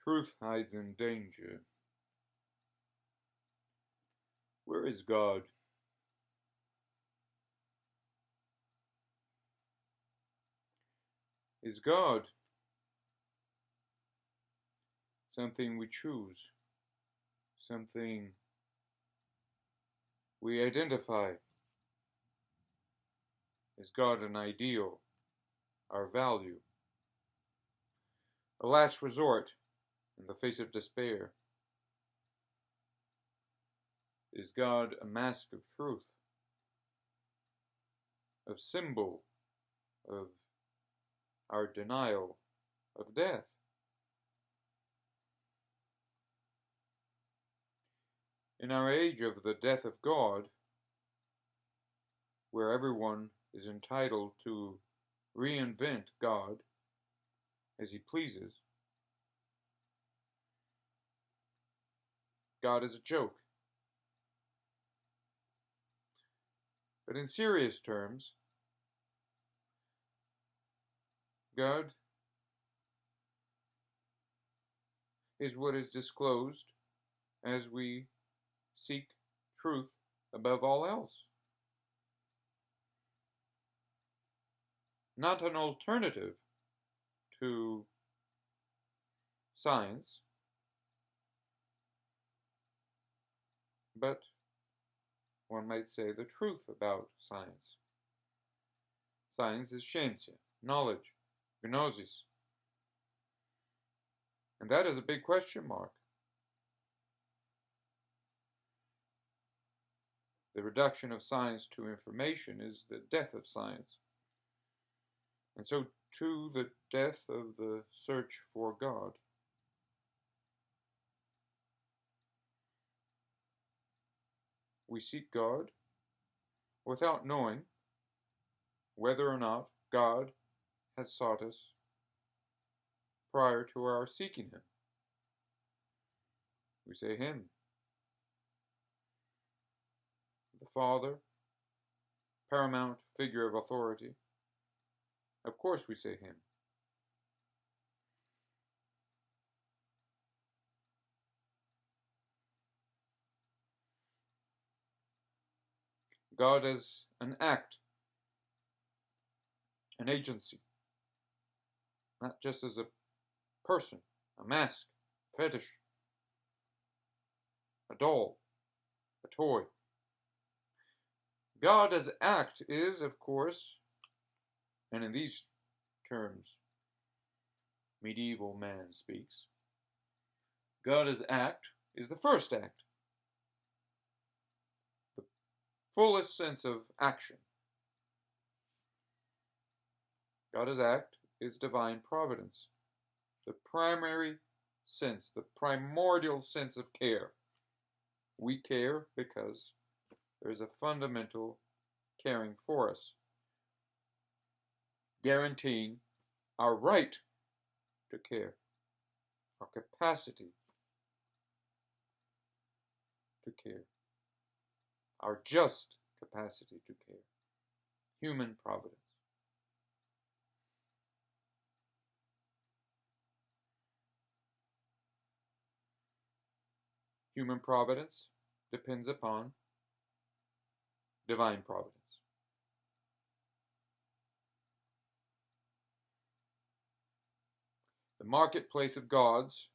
Truth hides in danger. Where is God? Is God something we choose? Something we identify? Is God an ideal, our value? A last resort in the face of despair? Is God a mask of truth, of symbol, of our denial of death? In our age of the death of God, where everyone is entitled to reinvent God as he pleases, God is a joke. But in serious terms, God is what is disclosed as we seek truth above all else. Not an alternative to science, but one might say the truth about science. Science is scientia, knowledge, gnosis. And that is a big question mark. The reduction of science to information is the death of science. And so too the death of the search for God. We seek God without knowing whether or not God has sought us prior to our seeking him. We say him. The Father, paramount figure of authority. Of course we say him. God as an act, an agency, not just as a person, a mask, a fetish, a doll, a toy. God as act is, of course, and in these terms medieval man speaks, God as act is the first act, the fullest sense of action. God as act is divine providence, the primary sense, the primordial sense of care. We care because there is a fundamental caring for us, guaranteeing our right to care, our capacity to care, our just capacity to care, human providence. Human providence depends upon divine providence. The marketplace of gods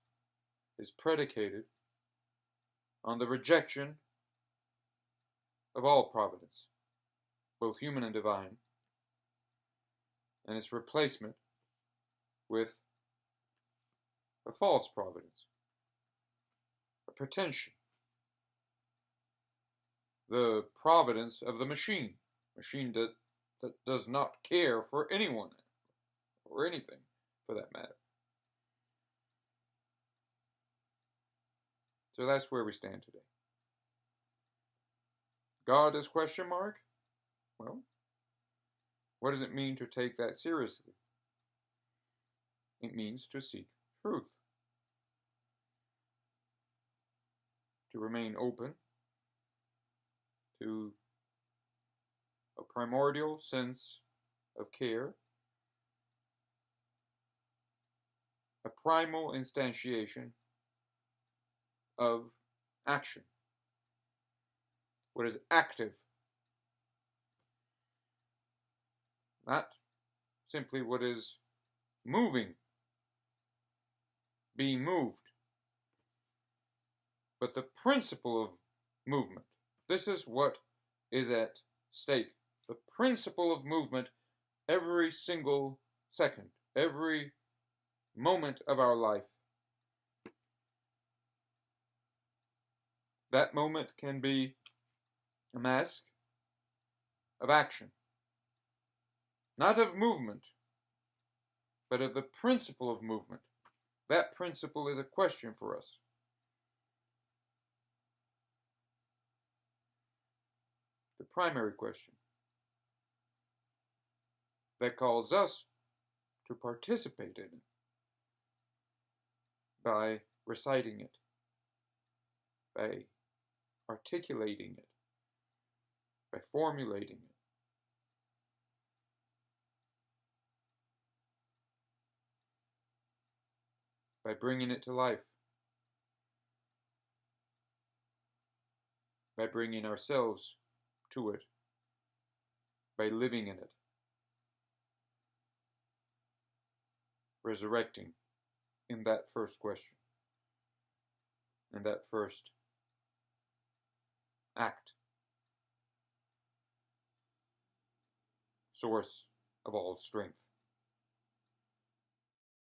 is predicated on the rejection of all providence, both human and divine, and its replacement with a false providence, a pretension, the providence of the machine that does not care for anyone or anything for that matter. So that's where we stand today. God as question mark? Well, what does it mean to take that seriously? It means to seek truth, to remain open to a primordial sense of care, a primal instantiation of action. What is active? Not simply what is moving, being moved, but the principle of movement. This is what is at stake. The principle of movement every single second, every moment of our life. That moment can be a mask of action, not of movement, but of the principle of movement. That principle is a question for us. The primary question that calls us to participate in it by reciting it, by articulating it, by formulating it. By bringing it to life, by bringing ourselves to it, by living in it, resurrecting in that first question, in that first act, source of all strength.